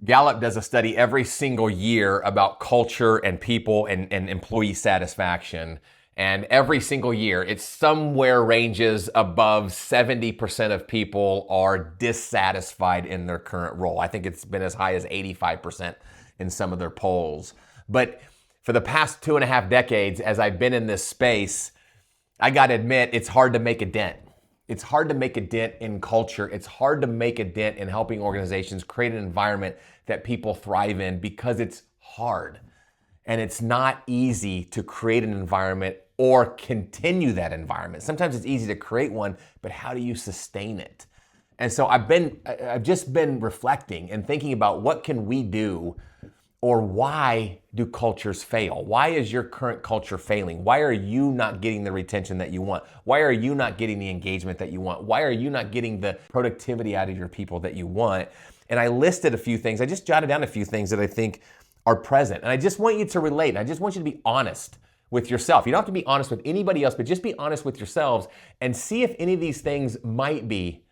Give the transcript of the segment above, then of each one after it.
Gallup does a study every single year about culture and people and employee satisfaction. And every single year, it somewhere ranges above 70% of people are dissatisfied in their current role. I think it's been as high as 85% in some of their polls. But for the past 2.5 decades, as I've been in this space, I got to admit, it's hard to make a dent. It's hard to make a dent in culture. It's hard to make a dent in helping organizations create an environment that people thrive in because it's hard. And it's not easy to create an environment or continue that environment. Sometimes it's easy to create one, but how do you sustain it? And so I've just been reflecting and thinking about what can we do, or why do cultures fail? Why is your current culture failing? Why are you not getting the retention that you want? Why are you not getting the engagement that you want? Why are you not getting the productivity out of your people that you want? And I listed a few things. I just jotted down a few things that I think are present. And I just want you to relate. I just want you to be honest with yourself. You don't have to be honest with anybody else, but just be honest with yourselves and see if any of these things might be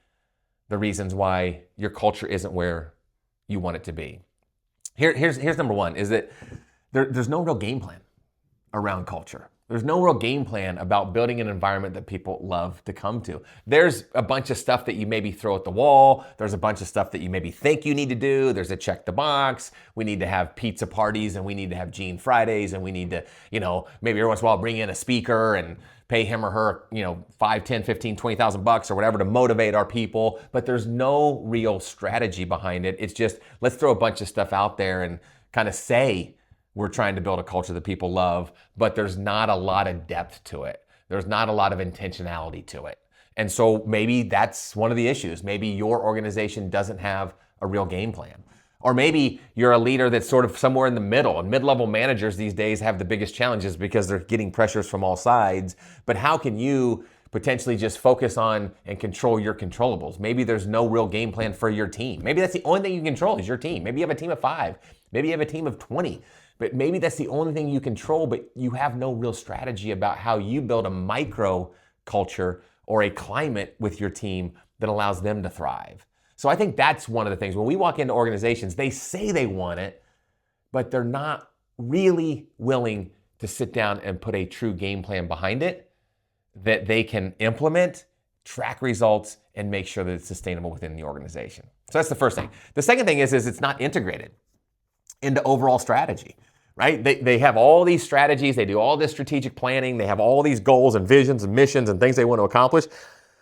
the reasons why your culture isn't where you want it to be. Here's number one, is that there's no real game plan around culture. There's no real game plan about building an environment that people love to come to. There's a bunch of stuff that you maybe throw at the wall. There's a bunch of stuff that you maybe think you need to do. There's a check the box. We need to have pizza parties, and we need to have Gene Fridays, and we need to, maybe every once in a while bring in a speaker and pay him or her, 5, 10, 15, 20,000 bucks or whatever to motivate our people. But there's no real strategy behind it. It's just, let's throw a bunch of stuff out there and kind of say we're trying to build a culture that people love, but there's not a lot of depth to it. There's not a lot of intentionality to it. And so maybe that's one of the issues. Maybe your organization doesn't have a real game plan. Or maybe you're a leader that's sort of somewhere in the middle, and mid-level managers these days have the biggest challenges because they're getting pressures from all sides. But how can you potentially just focus on and control your controllables? Maybe there's no real game plan for your team. Maybe that's the only thing you control is your team. Maybe you have a team of 5. Maybe you have a team of 20. But maybe that's the only thing you control, but you have no real strategy about how you build a micro culture or a climate with your team that allows them to thrive. So I think that's one of the things. When we walk into organizations, they say they want it, but they're not really willing to sit down and put a true game plan behind it that they can implement, track results, and make sure that it's sustainable within the organization. So that's the first thing. The second thing is it's not integrated into overall strategy, right? They have all these strategies, they do all this strategic planning, they have all these goals and visions and missions and things they want to accomplish,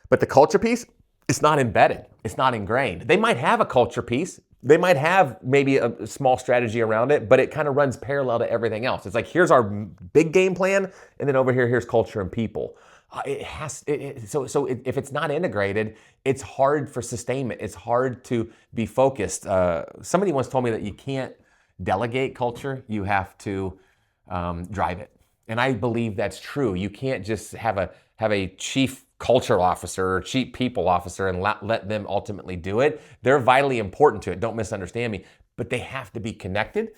but the culture piece, it's not embedded, it's not ingrained. They might have a culture piece, they might have maybe a small strategy around it, but it kind of runs parallel to everything else. It's like, here's our big game plan, and then over here, here's culture and people. So if it's not integrated, it's hard for sustainment. It's hard to be focused. Somebody once told me that you can't delegate culture, you have to drive it. And I believe that's true. You can't just have a chief culture officer or chief people officer and let them ultimately do it. They're vitally important to it, don't misunderstand me, but they have to be connected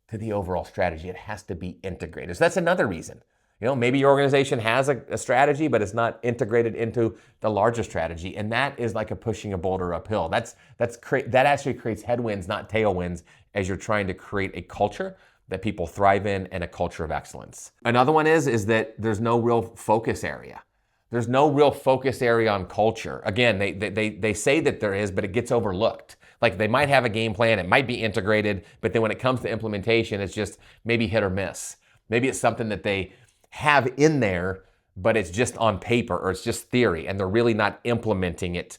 to the overall strategy. It has to be integrated. So that's another reason. Maybe your organization has a strategy, but it's not integrated into the larger strategy. And that is like pushing a boulder uphill. That actually creates headwinds, not tailwinds, as you're trying to create a culture that people thrive in and a culture of excellence. Another one is that there's no real focus area. There's no real focus area on culture. Again, they say that there is, but it gets overlooked. Like, they might have a game plan, it might be integrated, but then when it comes to implementation, it's just maybe hit or miss. Maybe it's something that they have in there, but it's just on paper or it's just theory, and they're really not implementing it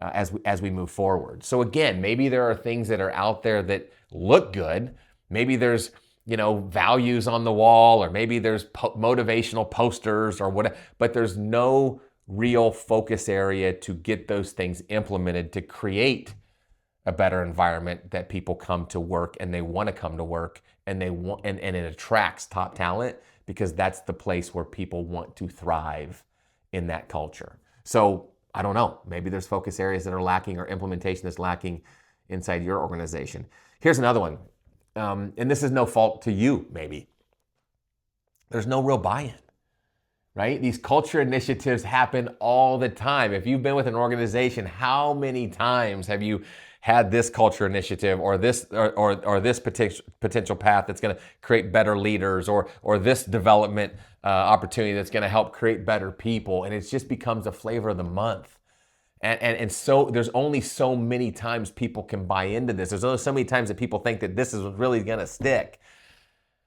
as we move forward. So again, maybe there are things that are out there that look good. Maybe there's values on the wall, or maybe there's motivational posters or whatever, but there's no real focus area to get those things implemented to create a better environment that people come to work and they want to come to work, and it attracts top talent, because that's the place where people want to thrive in that culture. So I don't know, maybe there's focus areas that are lacking or implementation that's lacking inside your organization. Here's another one. And this is no fault to you, maybe. There's no real buy-in, right? These culture initiatives happen all the time. If you've been with an organization, how many times have you had this culture initiative or this potential path that's going to create better leaders or this development opportunity that's going to help create better people. And it just becomes a flavor of the month. And so there's only so many times people can buy into this. There's only so many times that people think that this is really going to stick.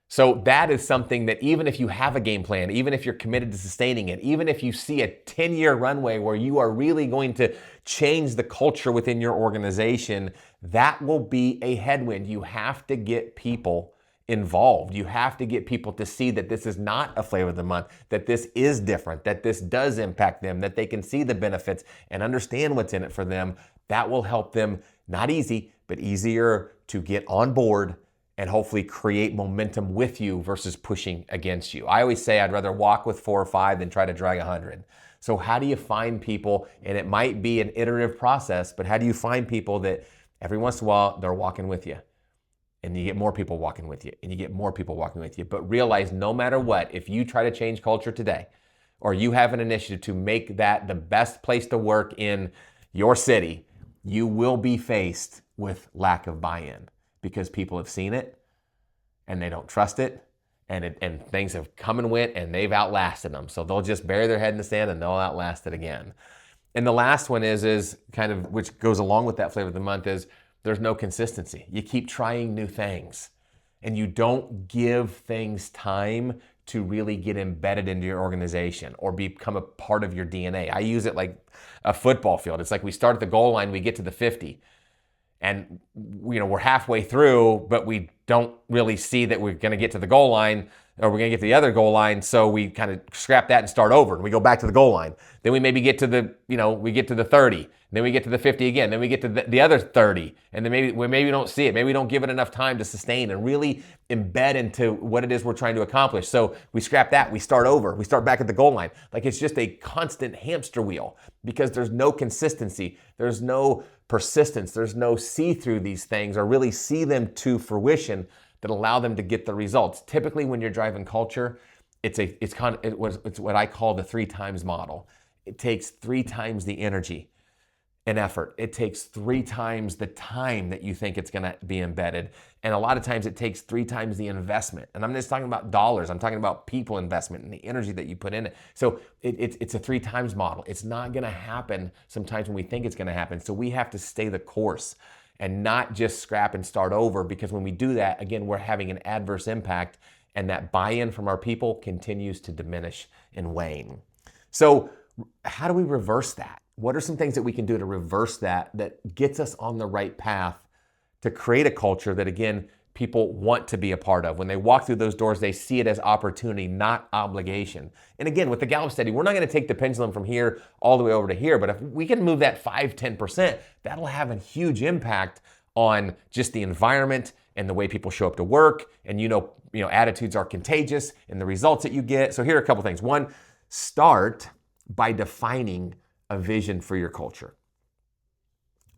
So that is something that even if you have a game plan, even if you're committed to sustaining it, even if you see a 10-year runway where you are really going to change the culture within your organization, that will be a headwind. You have to get people involved. You have to get people to see that this is not a flavor of the month, that this is different, that this does impact them, that they can see the benefits and understand what's in it for them. That will help them, not easy, but easier to get on board and hopefully create momentum with you versus pushing against you. I always say I'd rather walk with 4 or 5 than try to drag 100. So how do you find people, and it might be an iterative process, but how do you find people that every once in a while they're walking with you? And you get more people walking with you, and you get more people walking with you. But realize no matter what, if you try to change culture today, or you have an initiative to make that the best place to work in your city, you will be faced with lack of buy-in because people have seen it and they don't trust it, and things have come and went and they've outlasted them. So they'll just bury their head in the sand and they'll outlast it again. And the last one is kind of, which goes along with that flavor of the month, is there's no consistency. You keep trying new things and you don't give things time to really get embedded into your organization or become a part of your DNA. I use it like a football field. It's like we start at the goal line, we get to the 50. And we're halfway through, but we don't really see that we're going to get to the goal line or we're going to get to the other goal line. So we kind of scrap that and start over and we go back to the goal line. Then we maybe get to we get to the 30, and then we get to the 50 again. Then we get to the other 30, and then maybe we don't see it. Maybe we don't give it enough time to sustain and really embed into what it is we're trying to accomplish. So we scrap that, we start over, we start back at the goal line. Like it's just a constant hamster wheel because there's no consistency. There's no persistence. There's no see through these things or really see them to fruition that allow them to get the results. Typically, when you're driving culture, it's what I call the 3 times model. It takes 3 times the energy and effort. It takes 3 times the time that you think it's going to be embedded. And a lot of times it takes 3 times the investment. And I'm just talking about dollars. I'm talking about people investment and the energy that you put in it. So it's a 3 times model. It's not going to happen sometimes when we think it's going to happen. So we have to stay the course and not just scrap and start over, because when we do that, again, we're having an adverse impact and that buy-in from our people continues to diminish and wane. So how do we reverse that? What are some things that we can do to reverse that gets us on the right path to create a culture that, again, people want to be a part of? When they walk through those doors, they see it as opportunity, not obligation. And again, with the Gallup study, we're not going to take the pendulum from here all the way over to here, but if we can move that 5-10%, that'll have a huge impact on just the environment and the way people show up to work. And attitudes are contagious and the results that you get. So here are a couple things. One, start by defining a vision for your culture.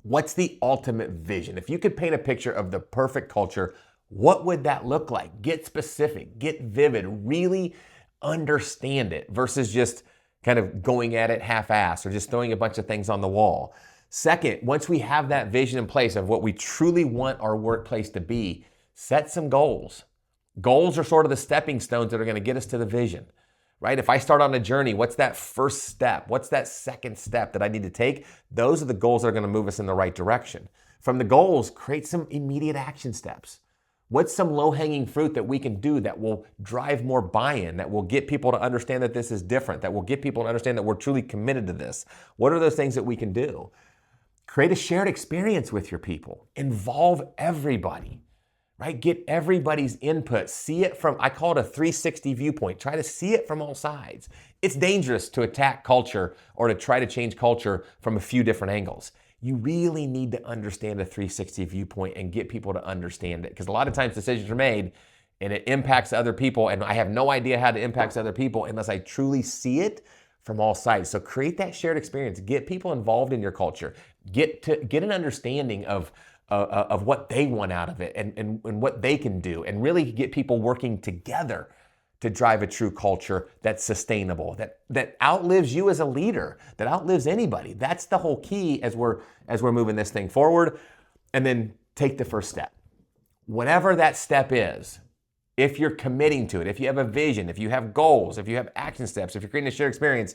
What's the ultimate vision? If you could paint a picture of the perfect culture, what would that look like? Get specific, get vivid, really understand it versus just kind of going at it half-assed or just throwing a bunch of things on the wall. Second, once we have that vision in place of what we truly want our workplace to be, set some goals. Goals are sort of the stepping stones that are going to get us to the vision. Right? If I start on a journey, what's that first step? What's that second step that I need to take? Those are the goals that are going to move us in the right direction. From the goals, create some immediate action steps. What's some low-hanging fruit that we can do that will drive more buy-in, that will get people to understand that this is different, that will get people to understand that we're truly committed to this? What are those things that we can do? Create a shared experience with your people. Involve everybody. Right? Get everybody's input. See it from, I call it a 360 viewpoint. Try to see it from all sides. It's dangerous to attack culture or to try to change culture from a few different angles. You really need to understand a 360 viewpoint and get people to understand it. Because a lot of times decisions are made and it impacts other people, and I have no idea how it impacts other people unless I truly see it from all sides. So create that shared experience. Get people involved in your culture. Get an understanding of what they want out of it and what they can do, and really get people working together to drive a true culture that's sustainable, that outlives you as a leader, that outlives anybody. That's the whole key as we're moving this thing forward. and then take the first step. Whatever that step is, if you're committing to it, if you have a vision, if you have goals, if you have action steps, if you're creating a shared experience,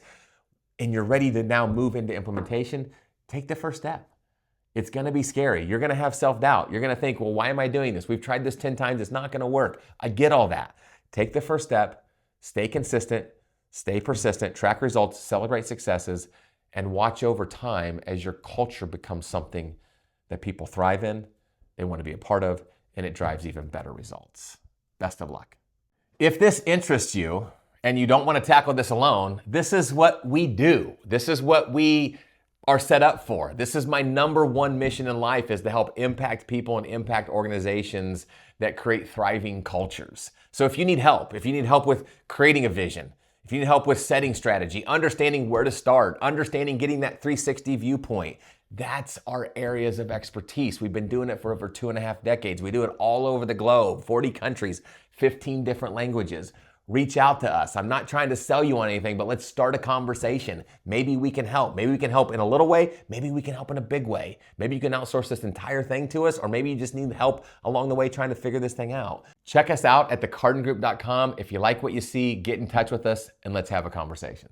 and you're ready to now move into implementation, take the first step. It's gonna be scary. You're gonna have self-doubt. You're gonna think, well, why am I doing this? We've tried this 10 times, it's not gonna work. I get all that. Take the first step, stay consistent, stay persistent, track results, celebrate successes, and watch over time as your culture becomes something that people thrive in, they wanna be a part of, and it drives even better results. Best of luck. If this interests you and you don't want to tackle this alone, this is what we do. This is what we are set up for. This is my number one mission in life, is to help impact people and impact organizations that create thriving cultures. So if you need help with creating a vision, if you need help with setting strategy, understanding where to start, understanding getting that 360 viewpoint, that's our areas of expertise. We've been doing it for over 2.5 decades. We do it all over the globe, 40 countries, 15 different languages. Reach out to us. I'm not trying to sell you on anything, but let's start a conversation. Maybe we can help. Maybe we can help in a little way. Maybe we can help in a big way. Maybe you can outsource this entire thing to us, or maybe you just need help along the way trying to figure this thing out. Check us out at thecardingroup.com. If you like what you see, get in touch with us and let's have a conversation.